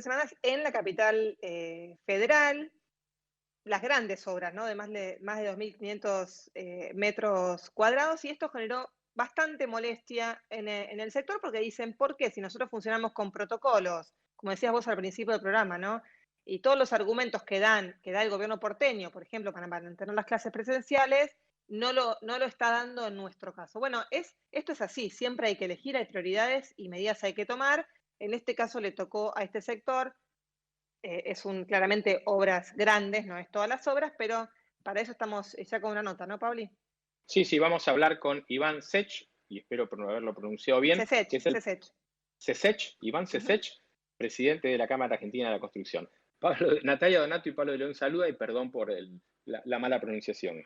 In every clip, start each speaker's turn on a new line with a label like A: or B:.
A: 3 semanas en la capital federal, las grandes obras, ¿no? De más de 2.500 metros cuadrados, y esto generó bastante molestia en el sector, porque dicen, ¿por qué? Si nosotros funcionamos con protocolos, como decías vos al principio del programa, ¿no? Y todos los argumentos que da el gobierno porteño, por ejemplo, para mantener las clases presenciales, no lo está dando en nuestro caso. Bueno, esto es así, siempre hay que elegir, hay prioridades y medidas hay que tomar. En este caso le tocó a este sector, claramente obras grandes, no es todas las obras, pero para eso estamos ya con una nota, ¿no, Pauli?
B: Sí, sí, vamos a hablar con Iván Sech, y espero haberlo pronunciado bien, que es el
A: Sesech.
B: Sesech, Iván Sesech, presidente de la Cámara Argentina de la Construcción. Natalia Donato y Pablo de León saluda y perdón por la mala pronunciación.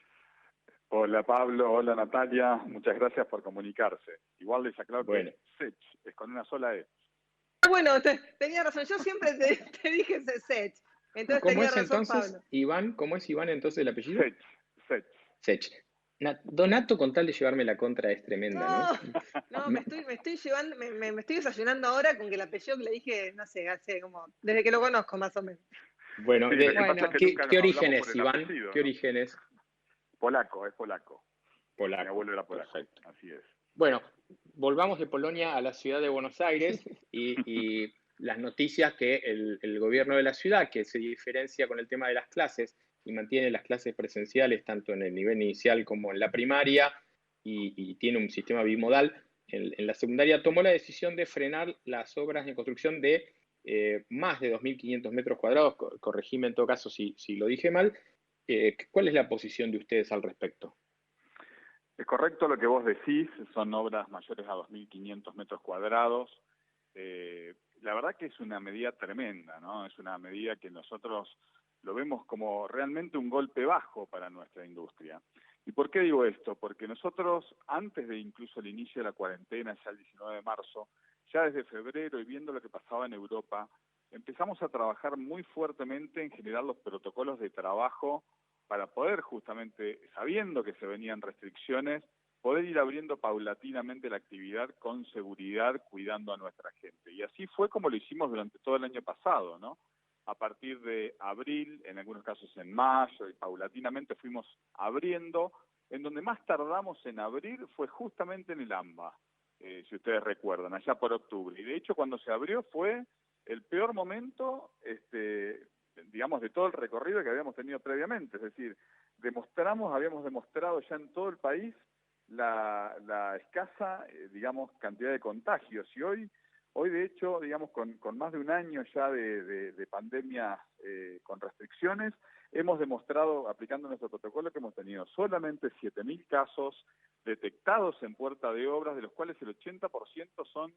C: Hola Pablo, hola Natalia, muchas gracias por comunicarse. Igual les aclaro que Sech es con una sola E.
A: Bueno, tenía razón, yo siempre te dije Sesech, entonces
B: ¿Cómo
A: tenía
B: es
A: razón
B: entonces,
A: Pablo.
B: Iván? ¿Cómo es Iván entonces el apellido?
C: Sech.
B: Sech. Donato, con tal de llevarme la contra, es tremenda, ¿no?
A: No, me estoy llevando, me estoy desayunando ahora con que el apellido que le dije, no sé, hace como, desde que lo conozco más o menos.
B: Bueno,
C: sí, bueno.
B: ¿qué orígenes, Iván?
C: Apellido,
B: ¿Qué orígenes?
C: Polaco, es polaco.
B: Polaco.
C: Mi abuelo era polaco,
B: perfecto.
C: Así es.
B: Bueno, volvamos de Polonia a la ciudad de Buenos Aires y las noticias que el gobierno de la ciudad, que se diferencia con el tema de las clases y mantiene las clases presenciales tanto en el nivel inicial como en la primaria y tiene un sistema bimodal, en la secundaria tomó la decisión de frenar las obras de construcción de más de 2.500 metros cuadrados, corregime en todo caso si lo dije mal. ¿Cuál es la posición de ustedes al respecto?
C: Es correcto lo que vos decís, son obras mayores a 2.500 metros cuadrados. La verdad que es una medida tremenda, ¿no? Es una medida que nosotros lo vemos como realmente un golpe bajo para nuestra industria. ¿Y por qué digo esto? Porque nosotros, antes de incluso el inicio de la cuarentena, ya el 19 de marzo, ya desde febrero y viendo lo que pasaba en Europa, empezamos a trabajar muy fuertemente en generar los protocolos de trabajo para poder justamente, sabiendo que se venían restricciones, poder ir abriendo paulatinamente la actividad con seguridad, cuidando a nuestra gente. Y así fue como lo hicimos durante todo el año pasado, ¿no? A partir de abril, en algunos casos en mayo, y paulatinamente fuimos abriendo. En donde más tardamos en abrir fue justamente en el AMBA, si ustedes recuerdan, allá por octubre. Y de hecho cuando se abrió fue el peor momento, digamos, de todo el recorrido que habíamos tenido previamente. Es decir, habíamos demostrado ya en todo el país la escasa, digamos, cantidad de contagios. Y hoy de hecho, digamos, con más de un año ya de pandemia con restricciones, hemos demostrado, aplicando nuestro protocolo, que hemos tenido solamente 7.000 casos detectados en puerta de obras, de los cuales el 80% son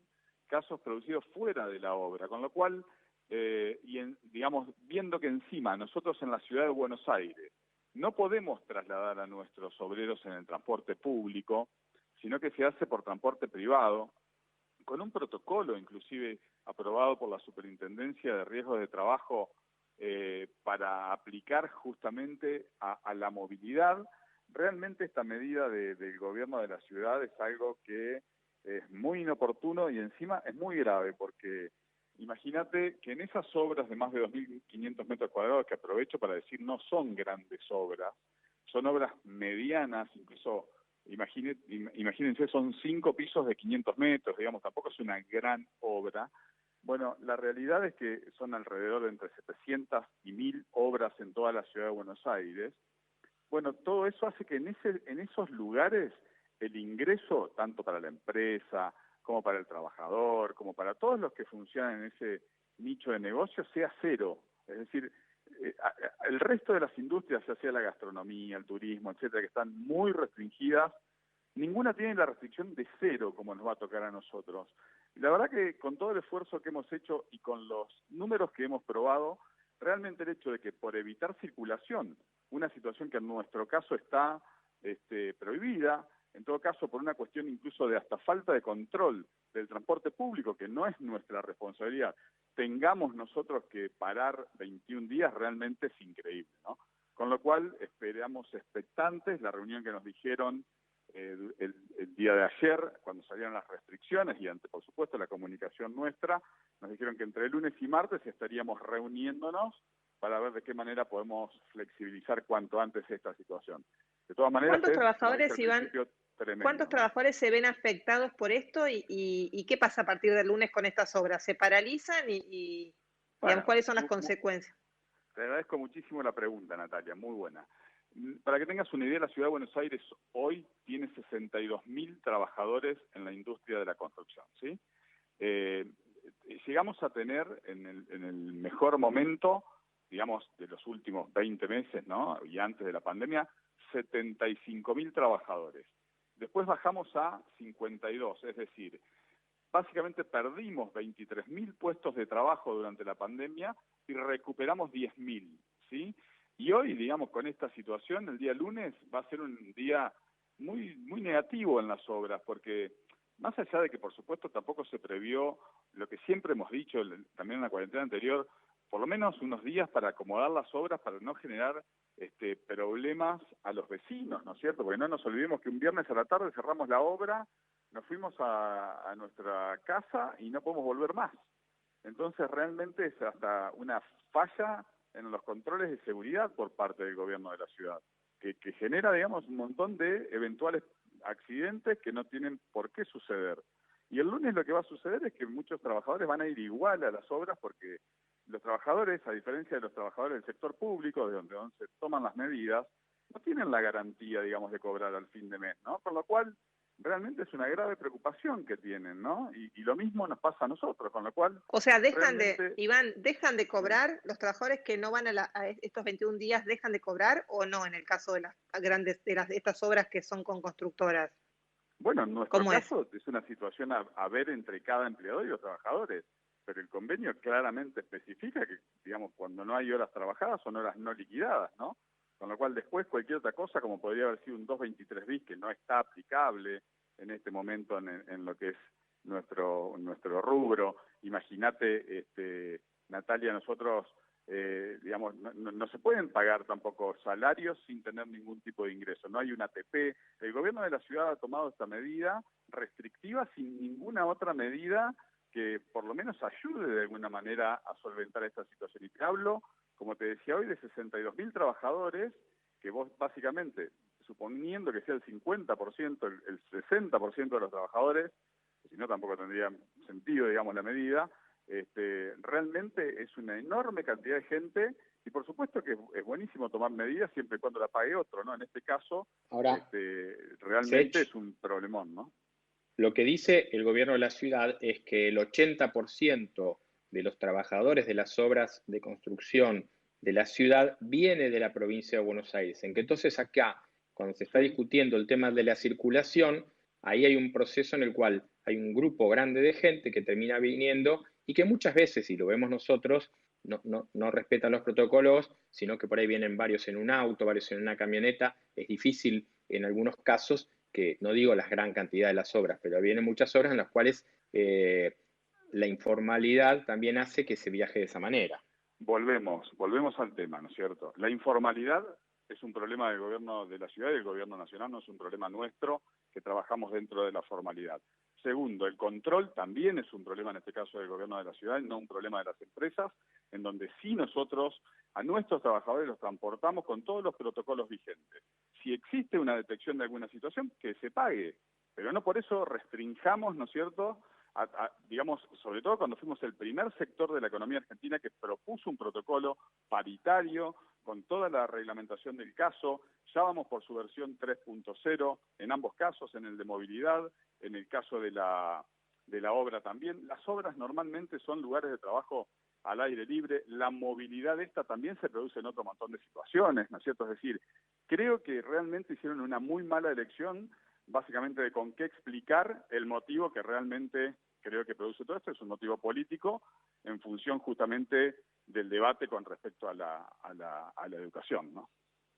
C: casos producidos fuera de la obra, con lo cual, digamos, viendo que encima nosotros en la ciudad de Buenos Aires no podemos trasladar a nuestros obreros en el transporte público, sino que se hace por transporte privado, con un protocolo inclusive aprobado por la Superintendencia de Riesgos de Trabajo para aplicar justamente a la movilidad. Realmente esta medida del gobierno de la ciudad es algo que es muy inoportuno y encima es muy grave, porque imagínate que en esas obras de más de 2.500 metros cuadrados, que aprovecho para decir no son grandes obras, son obras medianas, incluso imagínense, son 5 pisos de 500 metros, digamos, tampoco es una gran obra. Bueno, la realidad es que son alrededor de entre 700 y 1.000 obras en toda la ciudad de Buenos Aires. Bueno, todo eso hace que en esos lugares el ingreso, tanto para la empresa, como para el trabajador, como para todos los que funcionan en ese nicho de negocio, sea cero. Es decir, el resto de las industrias, ya sea la gastronomía, el turismo, etcétera, que están muy restringidas, ninguna tiene la restricción de cero como nos va a tocar a nosotros. Y la verdad que con todo el esfuerzo que hemos hecho y con los números que hemos probado, realmente el hecho de que por evitar circulación, una situación que en nuestro caso está prohibida, en todo caso por una cuestión incluso de hasta falta de control del transporte público, que no es nuestra responsabilidad, tengamos nosotros que parar 21 días, realmente es increíble, ¿no? Con lo cual esperamos expectantes la reunión que nos dijeron el día de ayer, cuando salieron las restricciones y ante, por supuesto, la comunicación nuestra, nos dijeron que entre lunes y martes estaríamos reuniéndonos para ver de qué manera podemos flexibilizar cuanto antes esta situación. De todas maneras,
A: ¿Cuántos trabajadores, Iván,
C: tremendo,
A: cuántos trabajadores se ven afectados por esto y qué pasa a partir del lunes con estas obras? ¿Se paralizan y digamos, cuáles son las consecuencias?
C: Te agradezco muchísimo la pregunta, Natalia, muy buena. Para que tengas una idea, la Ciudad de Buenos Aires hoy tiene 62.000 trabajadores en la industria de la construcción, ¿sí? Llegamos a tener en el mejor momento, digamos, de los últimos 20 meses, ¿no? Y antes de la pandemia, 75.000 trabajadores. Después bajamos a 52, es decir, básicamente perdimos 23.000 puestos de trabajo durante la pandemia y recuperamos 10.000, ¿sí? Y hoy, digamos, con esta situación, el día lunes va a ser un día muy, muy negativo en las obras, porque más allá de que, por supuesto, tampoco se previó lo que siempre hemos dicho también en la cuarentena anterior, por lo menos unos días para acomodar las obras, para no generar problemas a los vecinos, ¿no es cierto? Porque no nos olvidemos que un viernes a la tarde cerramos la obra, nos fuimos a nuestra casa y no podemos volver más. Entonces realmente es hasta una falla en los controles de seguridad por parte del gobierno de la ciudad, que genera, digamos, un montón de eventuales accidentes que no tienen por qué suceder. Y el lunes lo que va a suceder es que muchos trabajadores van a ir igual a las obras porque los trabajadores, a diferencia de los trabajadores del sector público, de donde se toman las medidas, no tienen la garantía, digamos, de cobrar al fin de mes, ¿no? Con lo cual, realmente es una grave preocupación que tienen, ¿no? Y lo mismo nos pasa a nosotros, con lo cual...
A: O sea, Iván, ¿dejan de cobrar los trabajadores que no van a estos 21 días, dejan de cobrar o no en el caso de las grandes, de estas obras que son con constructoras?
C: Bueno, en nuestro caso es una situación a ver entre cada empleador y los trabajadores, pero el convenio claramente especifica que, digamos, cuando no hay horas trabajadas son horas no liquidadas, ¿no? Con lo cual después cualquier otra cosa, como podría haber sido un 223 bis, que no está aplicable en este momento en lo que es nuestro rubro. Imagínate, Natalia, nosotros, digamos, no se pueden pagar tampoco salarios sin tener ningún tipo de ingreso. No hay un ATP. El gobierno de la ciudad ha tomado esta medida restrictiva sin ninguna otra medida que por lo menos ayude de alguna manera a solventar esta situación. Y te hablo, como te decía hoy, de 62.000 trabajadores que vos básicamente, suponiendo que sea el 50%, el 60% de los trabajadores, si no tampoco tendría sentido, digamos, la medida, realmente es una enorme cantidad de gente y por supuesto que es buenísimo tomar medidas siempre y cuando la pague otro, ¿no? En este caso,
B: ahora,
C: realmente es un problemón, ¿no?
B: Lo que dice el gobierno de la ciudad es que el 80% de los trabajadores de las obras de construcción de la ciudad viene de la provincia de Buenos Aires. En que entonces acá, cuando se está discutiendo el tema de la circulación, ahí hay un proceso en el cual hay un grupo grande de gente que termina viniendo y que muchas veces, y lo vemos nosotros, no respetan los protocolos, sino que por ahí vienen varios en un auto, varios en una camioneta. Es difícil en algunos casos, que no digo la gran cantidad de las obras, pero vienen muchas obras en las cuales la informalidad también hace que se viaje de esa manera.
C: Volvemos al tema, ¿no es cierto? La informalidad es un problema del gobierno de la ciudad y del gobierno nacional, no es un problema nuestro que trabajamos dentro de la formalidad. Segundo, el control también es un problema, en este caso del gobierno de la ciudad, y no un problema de las empresas, en donde sí nosotros a nuestros trabajadores los transportamos con todos los protocolos vigentes. Si existe una detección de alguna situación, que se pague, pero no por eso restringamos, ¿no es cierto?, digamos, sobre todo cuando fuimos el primer sector de la economía argentina que propuso un protocolo paritario con toda la reglamentación del caso. Ya vamos por su versión 3.0 en ambos casos, en el de movilidad, en el caso de la obra también. Las obras normalmente son lugares de trabajo al aire libre. La movilidad esta también se produce en otro montón de situaciones, ¿no es cierto? Es decir, creo que realmente hicieron una muy mala elección, básicamente de con qué explicar el motivo que realmente creo que produce todo esto. Es un motivo político en función justamente del debate con respecto a la educación, ¿no?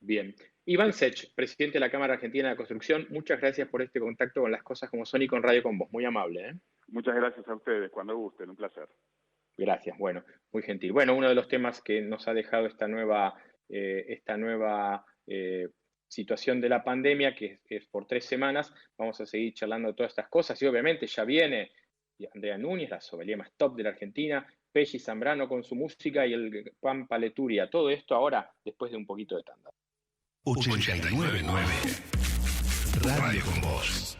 B: Bien. Iván Sech, presidente de la Cámara Argentina de Construcción, muchas gracias por este contacto con Las Cosas Como Son y con Radio Con Vos. Muy amable, ¿eh?
C: Muchas gracias a ustedes, cuando gusten, un placer.
B: Gracias, bueno, muy gentil. Bueno, uno de los temas que nos ha dejado esta nueva situación de la pandemia, que es por 3 semanas, vamos a seguir charlando de todas estas cosas y obviamente ya viene Andrea Núñez, la sommelier más top de la Argentina, Pelli Zambrano con su música y el Pampa Leturia. Todo esto ahora, después de un poquito de tanda.
D: 89.9 Radio con Vos.